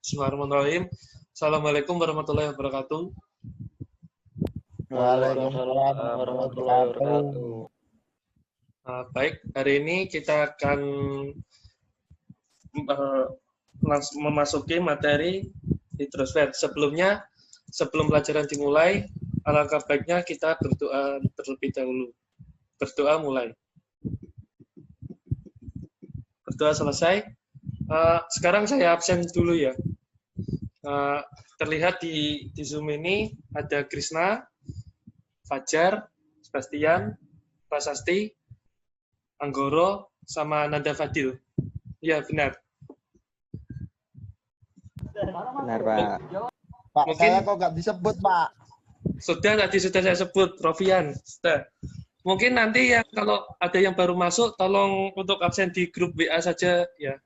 Bismillahirrahmanirrahim. Assalamualaikum warahmatullahi wabarakatuh. Waalaikumsalam warahmatullahi wabarakatuh. Baik, hari ini kita akan langsung memasuki materi hidrosfer. Sebelum pelajaran dimulai, alangkah baiknya kita berdoa terlebih dahulu. Berdoa mulai. Berdoa selesai. Sekarang saya absen dulu ya. Terlihat di Zoom ini ada Krisna, Fajar, Sebastian, Prasasti, Anggoro, sama Nanda Fadil. Ya, benar. Benar, Pak. Pak, Mungkin, saya kok nggak disebut, Pak? Sudah saya sebut, Rofian. Sudah. Mungkin nanti ya kalau ada yang baru masuk, tolong untuk absen di grup WA saja ya.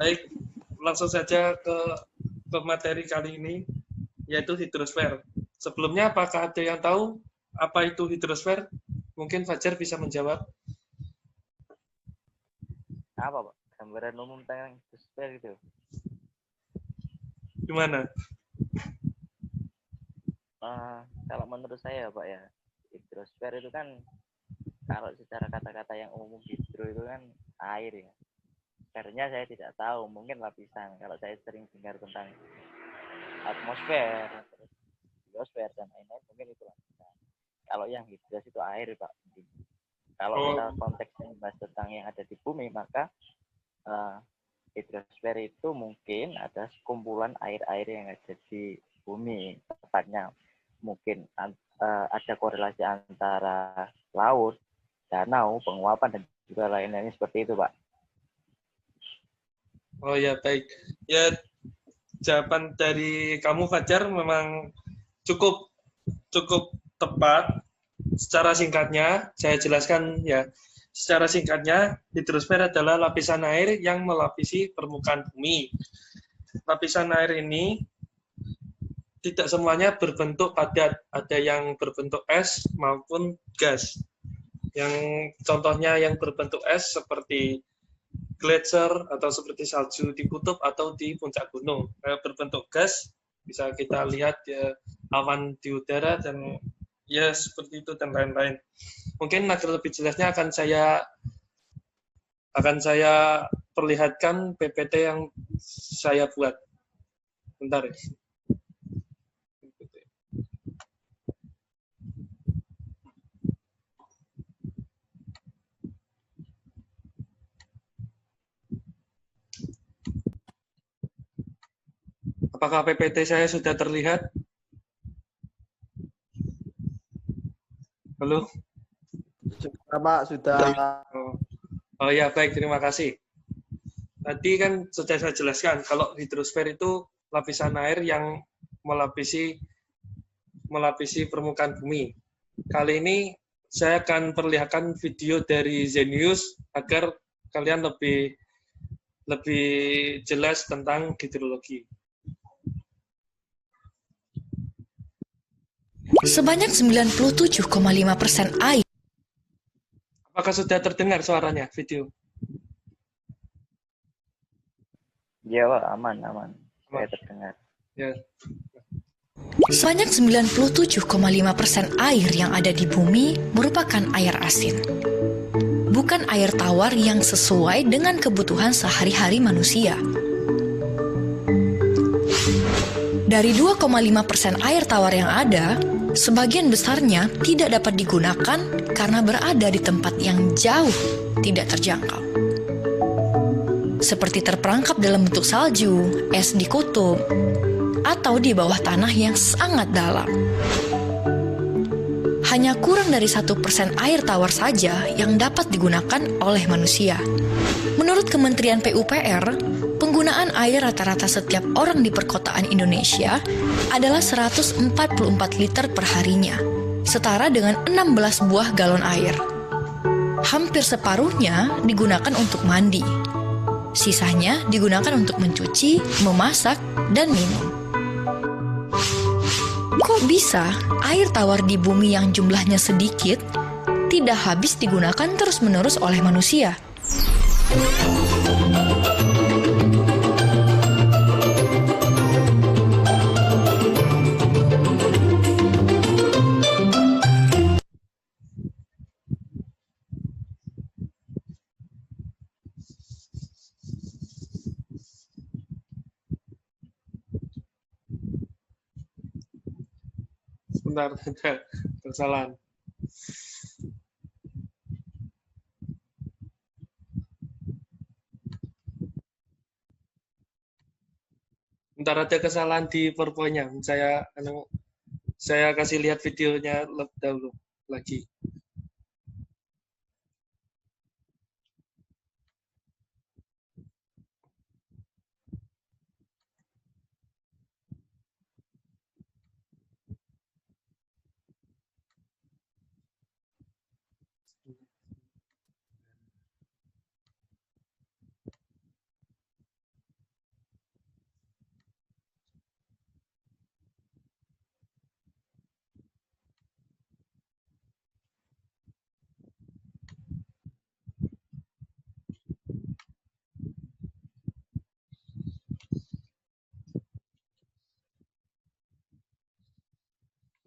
Baik, langsung saja ke materi kali ini, yaitu hidrosfer. Sebelumnya, apakah ada yang tahu apa itu hidrosfer? Mungkin Fajar bisa menjawab. Apa, Pak? Gambaran umum tentang hidrosfer itu. Gimana? Kalau menurut saya, Pak, ya, hidrosfer itu kan, kalau secara kata-kata yang umum, hidro itu kan air ya. Sfernya saya tidak tahu, mungkin lapisan. Kalau saya sering dengar tentang atmosfer, biosfer, dan lain-lain, mungkin itu lapisan. Kalau yang hidros itu air, Pak. Kalau kita konteksnya bahas tentang yang ada di bumi, maka hidrosfer itu mungkin ada kumpulan air-air yang ada di bumi. Tepatnya mungkin ada korelasi antara laut, danau, penguapan, dan juga lain-lain seperti itu, Pak. Oh ya, baik. Ya, jawaban dari kamu Fajar memang cukup tepat. Secara singkatnya, saya jelaskan ya. Secara singkatnya, hidrosfer adalah lapisan air yang melapisi permukaan bumi. Lapisan air ini tidak semuanya berbentuk padat, ada yang berbentuk es maupun gas. Yang contohnya yang berbentuk es seperti gletser atau seperti salju di kutub atau di puncak gunung. Berbentuk gas bisa kita lihat ya, awan di udara dan ya seperti itu dan lain-lain. Mungkin agar lebih jelasnya akan saya perlihatkan PPT yang saya buat. Bentar ya. Apakah PPT saya sudah terlihat? Halo? Sudah, Pak, sudah. Oh ya, baik, terima kasih. Tadi kan sudah saya jelaskan, kalau hidrosfer itu lapisan air yang melapisi permukaan bumi. Kali ini saya akan perlihatkan video dari Zenius agar kalian lebih jelas tentang hidrologi. Sebanyak 97,5% air. Apakah sudah terdengar suaranya, video? Iya, Pak, aman. Saya terdengar. Ya. Sebanyak 97,5% air yang ada di bumi merupakan air asin. Bukan air tawar yang sesuai dengan kebutuhan sehari-hari manusia. Dari 2,5% air tawar yang ada, sebagian besarnya tidak dapat digunakan karena berada di tempat yang jauh tidak terjangkau. Seperti terperangkap dalam bentuk salju, es di kutub, atau di bawah tanah yang sangat dalam. Hanya kurang dari 1% air tawar saja yang dapat digunakan oleh manusia. Menurut Kementerian PUPR, penggunaan air rata-rata setiap orang di perkotaan Indonesia adalah 144 liter per harinya, setara dengan 16 buah galon air. Hampir separuhnya digunakan untuk mandi. Sisanya digunakan untuk mencuci, memasak, dan minum. Kok bisa air tawar di bumi yang jumlahnya sedikit tidak habis digunakan terus-menerus oleh manusia? Bentar, ada kesalahan. Bentar, ada kesalahan di PowerPoint-nya. Saya kasih lihat videonya dahulu lagi.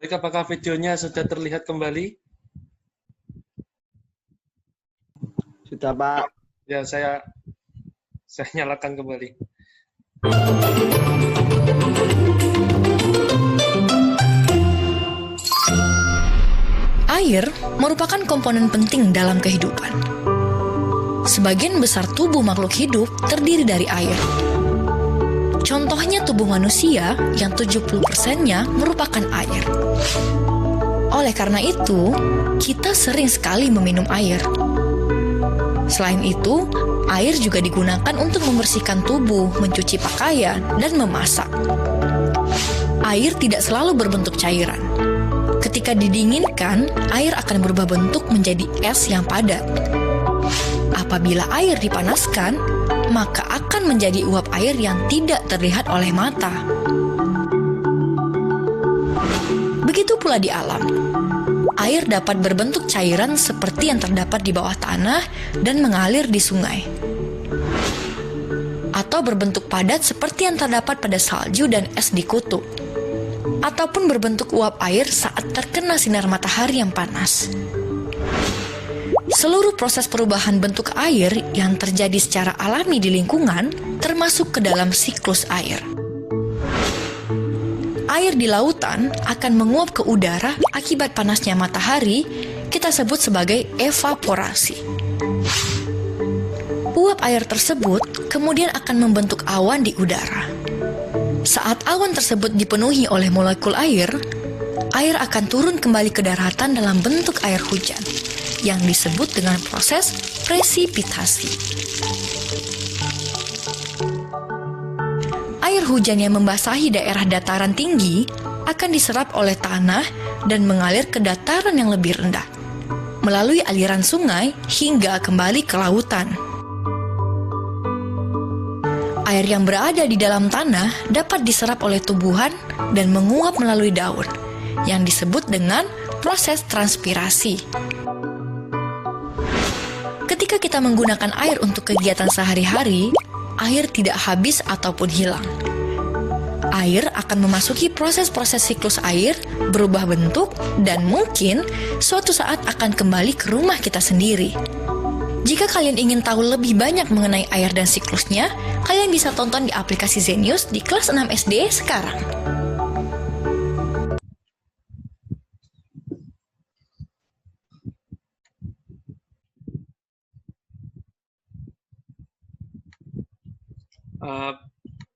Baik, apakah videonya sudah terlihat kembali? Sudah, Pak. Ya, saya nyalakan kembali. Air merupakan komponen penting dalam kehidupan. Sebagian besar tubuh makhluk hidup terdiri dari air. Contohnya tubuh manusia yang 70%-nya merupakan air. Oleh karena itu, kita sering sekali meminum air. Selain itu, air juga digunakan untuk membersihkan tubuh, mencuci pakaian, dan memasak. Air tidak selalu berbentuk cairan. Ketika didinginkan, air akan berubah bentuk menjadi es yang padat. Apabila air dipanaskan, maka akan menjadi uap air yang tidak terlihat oleh mata. Begitu pula di alam. Air dapat berbentuk cairan seperti yang terdapat di bawah tanah dan mengalir di sungai. Atau berbentuk padat seperti yang terdapat pada salju dan es di kutub. Ataupun berbentuk uap air saat terkena sinar matahari yang panas. Seluruh proses perubahan bentuk air yang terjadi secara alami di lingkungan termasuk ke dalam siklus air. Air di lautan akan menguap ke udara akibat panasnya matahari, kita sebut sebagai evaporasi. Uap air tersebut kemudian akan membentuk awan di udara. Saat awan tersebut dipenuhi oleh molekul air, air akan turun kembali ke daratan dalam bentuk air hujan, yang disebut dengan proses presipitasi. Air hujan yang membasahi daerah dataran tinggi akan diserap oleh tanah dan mengalir ke dataran yang lebih rendah, melalui aliran sungai hingga kembali ke lautan. Air yang berada di dalam tanah dapat diserap oleh tumbuhan dan menguap melalui daun, yang disebut dengan proses transpirasi. Ketika kita menggunakan air untuk kegiatan sehari-hari, air tidak habis ataupun hilang. Air akan memasuki proses-proses siklus air, berubah bentuk, dan mungkin suatu saat akan kembali ke rumah kita sendiri. Jika kalian ingin tahu lebih banyak mengenai air dan siklusnya, kalian bisa tonton di aplikasi Zenius di kelas 6 SD sekarang.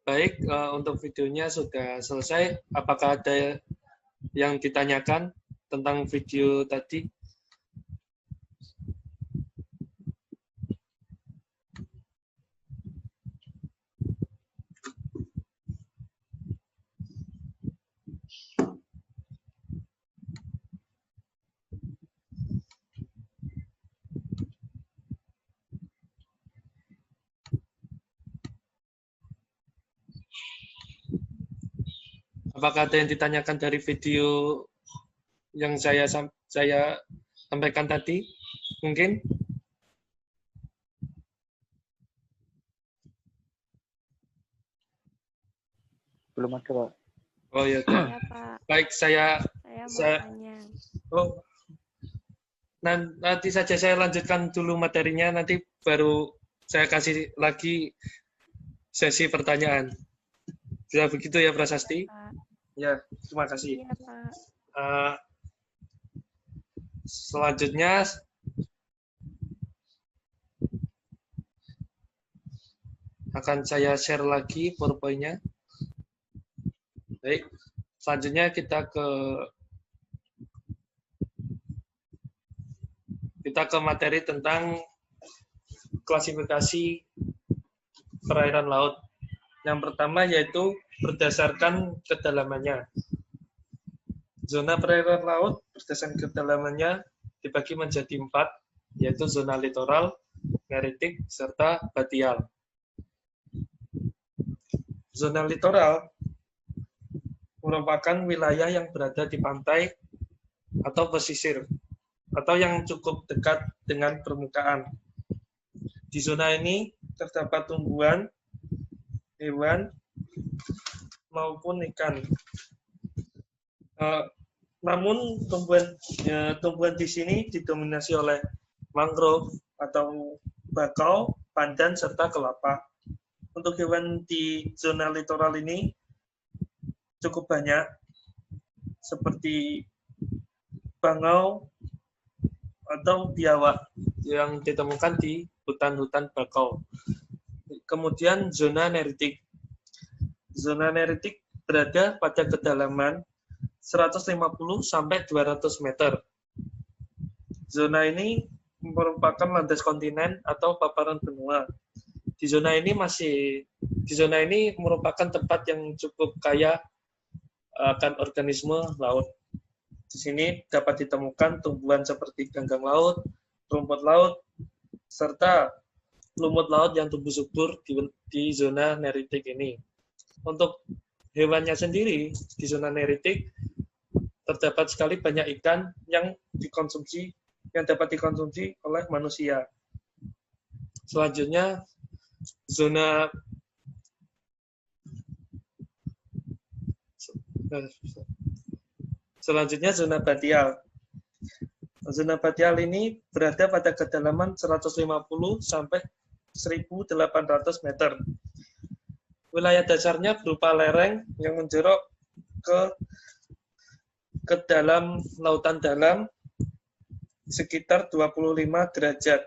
Baik, untuk videonya sudah selesai. Apakah ada yang ditanyakan tentang video tadi? Apakah ada yang ditanyakan dari video yang saya sampaikan tadi? Mungkin? Belum ada, Pak. Oh ya, Ya, Pak. baik, saya Mau saya- tanya. oh, nanti saja saya lanjutkan dulu materinya, nanti baru saya kasih lagi sesi pertanyaan. Sudah begitu ya, Prasasti? Pak. Ya, terima kasih. Iya, Pak. Eh, Selanjutnya akan saya share lagi PowerPoint-nya. Baik, selanjutnya kita ke materi tentang klasifikasi perairan laut. Yang pertama yaitu berdasarkan kedalamannya. Zona perairan laut berdasarkan kedalamannya dibagi menjadi 4, yaitu zona litoral, neritik, serta batial. Zona litoral merupakan wilayah yang berada di pantai atau pesisir, atau yang cukup dekat dengan permukaan. Di zona ini terdapat tumbuhan, hewan, maupun ikan. Namun tumbuhan di sini didominasi oleh mangrove atau bakau, pandan, serta kelapa. Untuk hewan di zona litoral ini cukup banyak, seperti bangau atau biawak yang ditemukan di hutan-hutan bakau. Kemudian zona neritik. Zona neritik berada pada kedalaman 150 sampai 200 meter. Zona ini merupakan landas kontinen atau paparan benua. Di zona ini merupakan tempat yang cukup kaya akan organisme laut. Di sini dapat ditemukan tumbuhan seperti ganggang laut, rumput laut, serta lumut laut yang tumbuh subur di zona neritik ini. Untuk hewannya sendiri, di zona neritik terdapat sekali banyak ikan yang dapat dikonsumsi oleh manusia. Selanjutnya zona batial. Zona batial ini berada pada kedalaman 150 sampai 1.800 meter. Wilayah dasarnya berupa lereng yang menjorok ke dalam lautan dalam sekitar 25 derajat.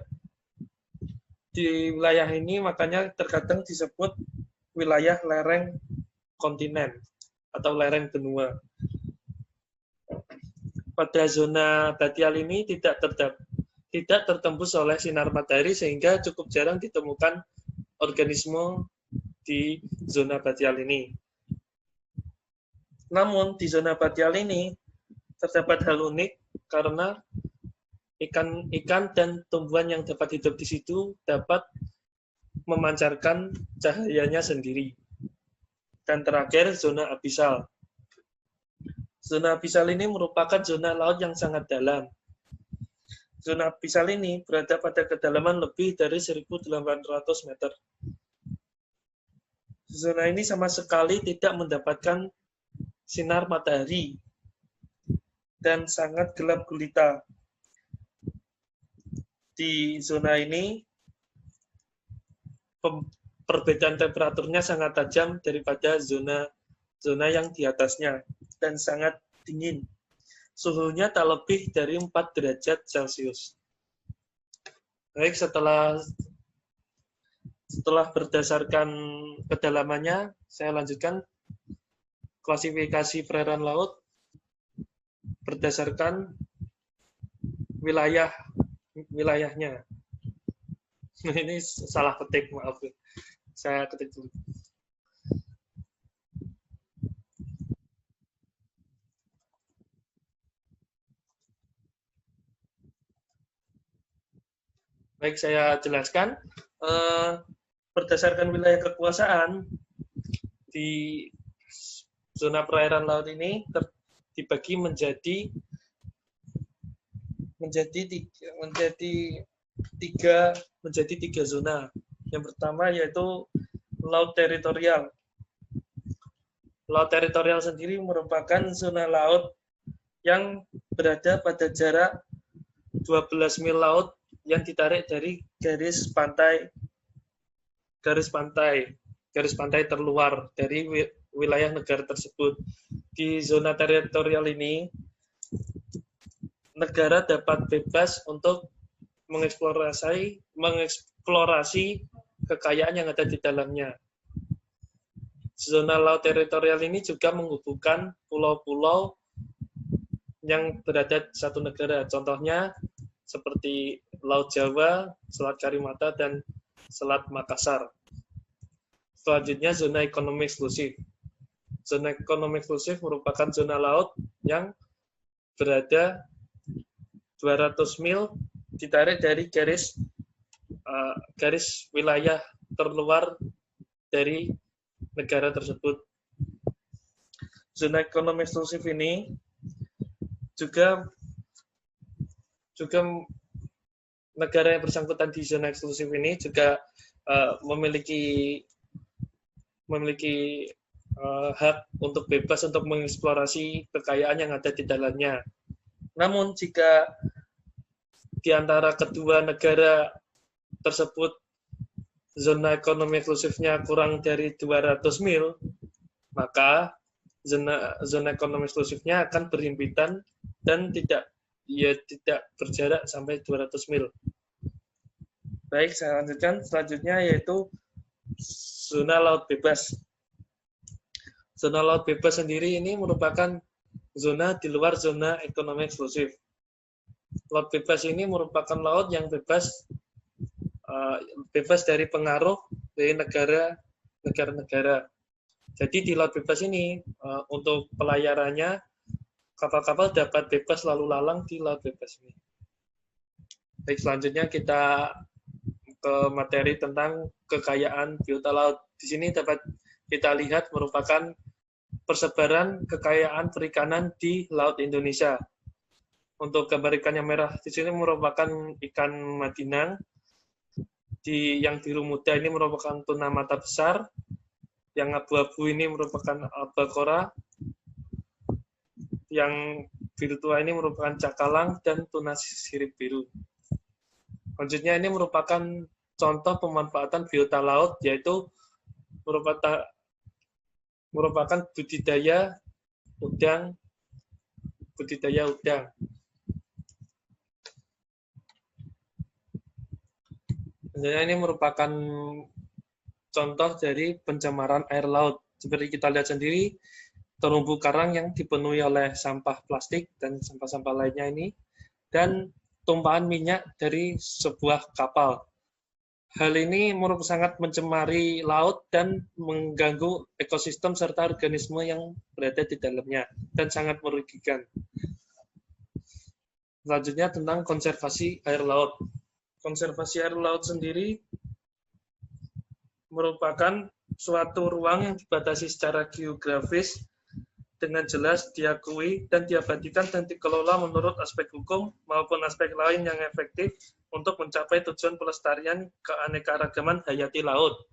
Di wilayah ini makanya terkadang disebut wilayah lereng kontinen atau lereng benua. Pada zona batial ini tidak tertembus oleh sinar matahari sehingga cukup jarang ditemukan organisme di zona batial ini. Namun di zona batial ini terdapat hal unik karena ikan dan tumbuhan yang dapat hidup di situ dapat memancarkan cahayanya sendiri. Dan terakhir, zona abisal. Zona abisal ini merupakan zona laut yang sangat dalam. Zona abisal ini berada pada kedalaman lebih dari 1.800 meter. Zona ini sama sekali tidak mendapatkan sinar matahari dan sangat gelap gulita. Di zona ini perbedaan temperaturnya sangat tajam daripada zona yang di atasnya dan sangat dingin. Suhunya tak lebih dari 4 derajat Celcius. Baik, setelah berdasarkan kedalamannya, saya lanjutkan klasifikasi perairan laut berdasarkan wilayahnya. Ini salah ketik, maaf. Saya ketik dulu. Baik, saya jelaskan. Berdasarkan wilayah kekuasaan, di zona perairan laut ini dibagi menjadi tiga zona. Yang pertama yaitu laut teritorial. Laut teritorial sendiri merupakan zona laut yang berada pada jarak 12 mil laut yang ditarik dari garis pantai terluar dari wilayah negara tersebut. Di zona teritorial ini negara dapat bebas untuk mengeksplorasi kekayaan yang ada di dalamnya. Zona laut teritorial ini juga menghubungkan pulau-pulau yang berada di satu negara. Contohnya seperti Laut Jawa, Selat Karimata, dan Selat Makassar. Selanjutnya, zona ekonomi eksklusif. Zona ekonomi eksklusif merupakan zona laut yang berada 200 mil ditarik dari garis wilayah terluar dari negara tersebut. Zona ekonomi eksklusif ini juga negara yang bersangkutan di zona eksklusif ini juga memiliki hak untuk bebas untuk mengeksplorasi kekayaan yang ada di dalamnya. Namun jika di antara kedua negara tersebut zona ekonomi eksklusifnya kurang dari 200 mil, maka zona ekonomi eksklusifnya akan berhimpitan dan tidak berjarak sampai 200 mil. Baik, saya lanjutkan. Selanjutnya yaitu zona laut bebas. Zona laut bebas sendiri ini merupakan zona di luar zona ekonomi eksklusif. Laut bebas ini merupakan laut yang bebas dari pengaruh dari negara-negara. Jadi di laut bebas ini untuk pelayarannya kapal-kapal dapat bebas lalu lalang di laut bebas ini. Baik, selanjutnya kita ke materi tentang kekayaan biota laut. Di sini dapat kita lihat merupakan persebaran kekayaan perikanan di Laut Indonesia. Untuk gambar ikan yang merah di sini merupakan ikan madinang. Yang biru muda ini merupakan tuna mata besar. Yang abu-abu ini merupakan albacora. Yang biru tua ini merupakan cakalang dan tuna sirip biru. Selanjutnya ini merupakan contoh pemanfaatan biota laut, yaitu merupakan budidaya udang. Sebenarnya ini merupakan contoh dari pencemaran air laut. Seperti kita lihat sendiri, terumbu karang yang dipenuhi oleh sampah plastik dan sampah-sampah lainnya ini, dan tumpahan minyak dari sebuah kapal. Hal ini sangat mencemari laut dan mengganggu ekosistem serta organisme yang berada di dalamnya, dan sangat merugikan. Selanjutnya tentang konservasi air laut. Konservasi air laut sendiri merupakan suatu ruang yang dibatasi secara geografis dengan jelas diakui dan diabadikan dan dikelola menurut aspek hukum maupun aspek lain yang efektif untuk mencapai tujuan pelestarian keanekaragaman hayati laut.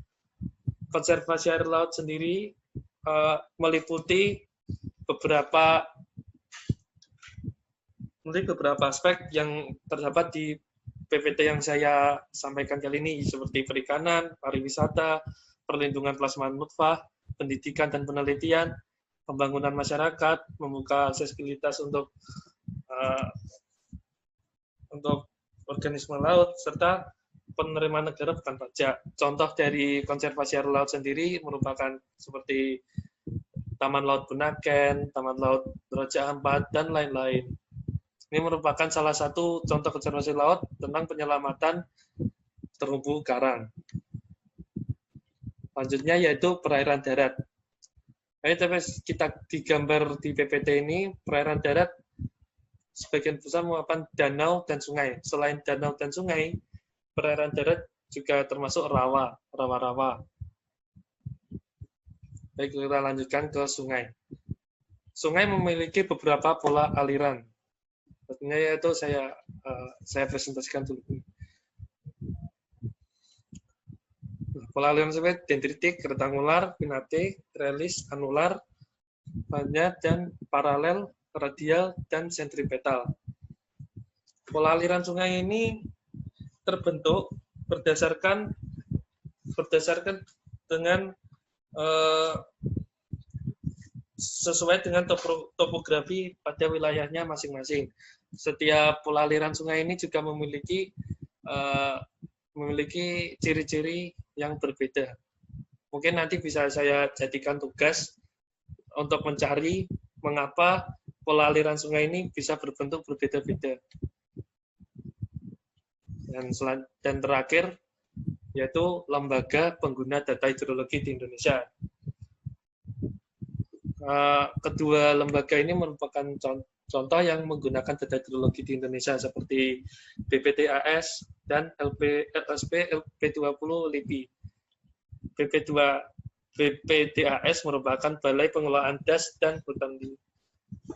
Konservasi air laut sendiri meliputi beberapa aspek yang terdapat di PPT yang saya sampaikan kali ini, seperti perikanan, pariwisata, perlindungan plasma nutfah, pendidikan dan penelitian, pembangunan masyarakat, membuka aksesibilitas untuk organisme laut, serta penerimaan negara bukan pajak. Contoh dari konservasi air laut sendiri merupakan seperti Taman Laut Bunaken, Taman Laut Raja Ampat, dan lain-lain. Ini merupakan salah satu contoh konservasi laut tentang penyelamatan terumbu karang. Selanjutnya yaitu perairan darat. Kita digambar di PPT ini, perairan darat sebagian besar merupakan danau dan sungai. Selain danau dan sungai, perairan darat juga termasuk rawa-rawa. Baik, kita lanjutkan ke sungai. Sungai memiliki beberapa pola aliran. Artinya yaitu saya presentasikan dulu. Pola aliran sungai dendritik, rektangular, pinate, trelis, anular, banyak, dan paralel, radial, dan sentripetal. Pola aliran sungai ini terbentuk berdasarkan dengan sesuai dengan topografi pada wilayahnya masing-masing. setiap pola aliran sungai ini juga memiliki ciri-ciri yang berbeda. Mungkin nanti bisa saya jadikan tugas untuk mencari mengapa pola aliran sungai ini bisa berbentuk berbeda-beda. Dan terakhir, yaitu Lembaga Pengguna Data Hidrologi di Indonesia. Kedua lembaga ini merupakan contoh yang menggunakan data hidrologi di Indonesia seperti BPDAS dan LSP LP20 LIPI. BPDAS merupakan Balai Pengelolaan Das dan Hutan Lindung.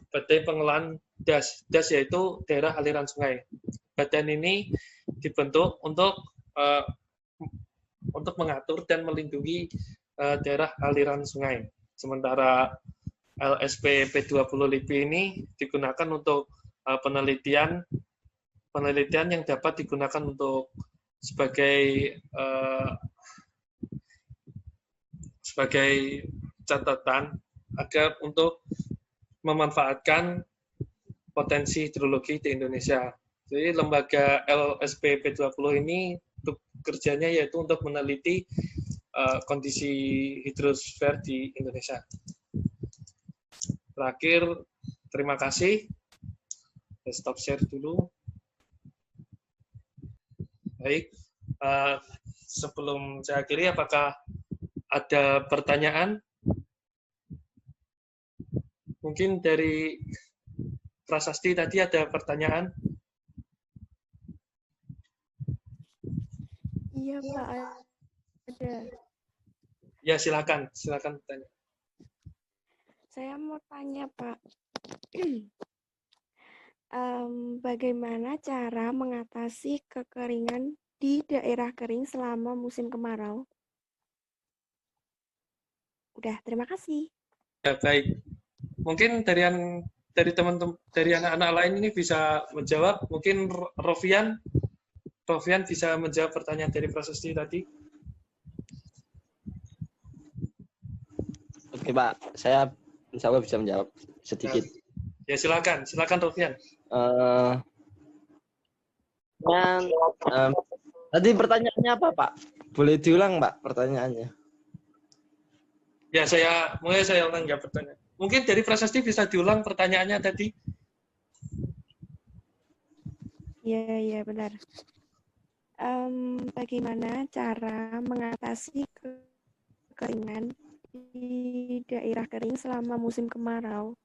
Balai Pengelolaan Das yaitu daerah aliran sungai. Badan ini dibentuk untuk mengatur dan melindungi daerah aliran sungai. Sementara LSP P20 LIPI ini digunakan untuk penelitian yang dapat digunakan untuk sebagai catatan agar untuk memanfaatkan potensi hidrologi di Indonesia. Jadi lembaga LSP P20 ini kerjanya yaitu untuk meneliti kondisi hidrosfer di Indonesia. Terakhir, terima kasih. Saya stop share dulu. Baik, sebelum saya akhiri, apakah ada pertanyaan? Mungkin dari Prasasti tadi ada pertanyaan? Iya, Pak. Ada. Ya, silakan bertanya. Saya mau tanya, Pak. Bagaimana cara mengatasi kekeringan di daerah kering selama musim kemarau? Udah, terima kasih. Ya, baik. Mungkin dari teman-teman, dari anak-anak lain ini bisa menjawab. Mungkin Rofian bisa menjawab pertanyaan dari Prasasti tadi. Oke, Pak. Saya insya Allah bisa menjawab sedikit. Ya, silakan Rofian. Tadi pertanyaannya apa, Pak? Boleh diulang, Pak, pertanyaannya? Ya, saya ulang ya pertanyaan. Mungkin dari Prasasti bisa diulang pertanyaannya tadi. Iya, benar. Bagaimana cara mengatasi kekeringan di daerah kering selama musim kemarau?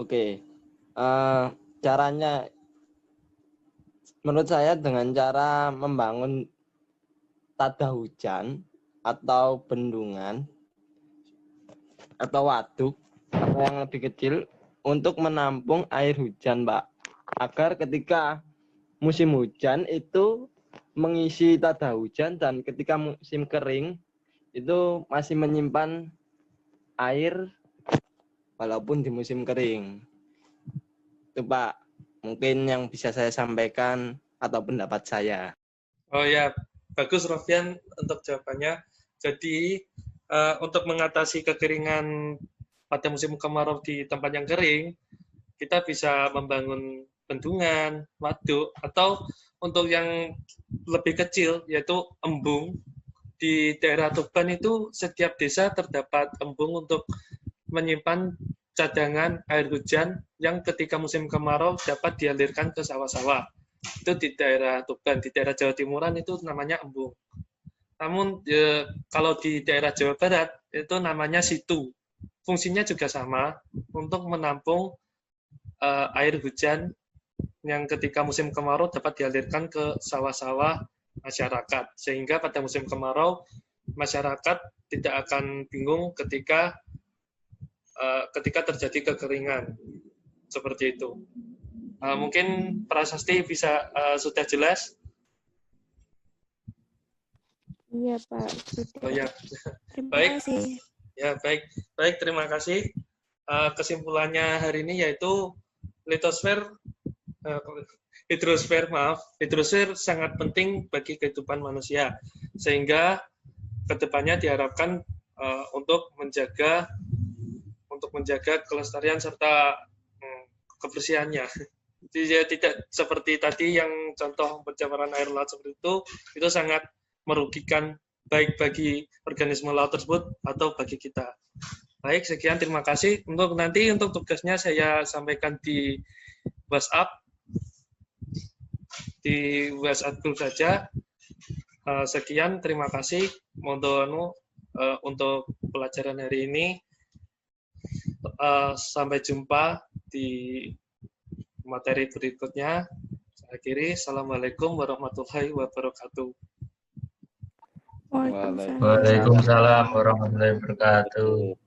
Oke. Caranya menurut saya dengan cara membangun tada hujan atau bendungan atau waduk atau yang lebih kecil untuk menampung air hujan, Pak. Agar ketika musim hujan itu mengisi tada hujan dan ketika musim kering itu masih menyimpan air walaupun di musim kering. Itu, Pak, mungkin yang bisa saya sampaikan atau pendapat saya. Oh ya, bagus Rofian untuk jawabannya. Jadi untuk mengatasi kekeringan pada musim kemarau di tempat yang kering, kita bisa membangun bendungan, waduk, atau untuk yang lebih kecil yaitu embung. Di daerah Tuban itu setiap desa terdapat embung untuk menyimpan cadangan air hujan yang ketika musim kemarau dapat dialirkan ke sawah-sawah. Itu di daerah Tuban. Di daerah Jawa Timuran itu namanya embung. Namun kalau di daerah Jawa Barat itu namanya situ. Fungsinya juga sama untuk menampung air hujan yang ketika musim kemarau dapat dialirkan ke sawah-sawah masyarakat. Sehingga pada musim kemarau masyarakat tidak akan bingung ketika terjadi kekeringan. Seperti itu. Mungkin Prasasti bisa sudah jelas? Iya, Pak. Sudah. Oh ya. Terima kasih. Ya, baik, terima kasih. Kesimpulannya hari ini yaitu hidrosfer sangat penting bagi kehidupan manusia, sehingga kedepannya diharapkan untuk menjaga kelestarian serta kebersihannya. Jadi ya tidak seperti tadi yang contoh pencemaran air laut seperti itu sangat merugikan baik bagi organisme laut tersebut atau bagi kita. Baik, sekian, terima kasih. Untuk tugasnya saya sampaikan di WhatsApp group saja. Sekian, terima kasih untuk pelajaran hari ini. Sampai jumpa di materi berikutnya. Saya akhiri. Assalamualaikum warahmatullahi wabarakatuh. Waalaikumsalam. Waalaikumsalam warahmatullahi wabarakatuh.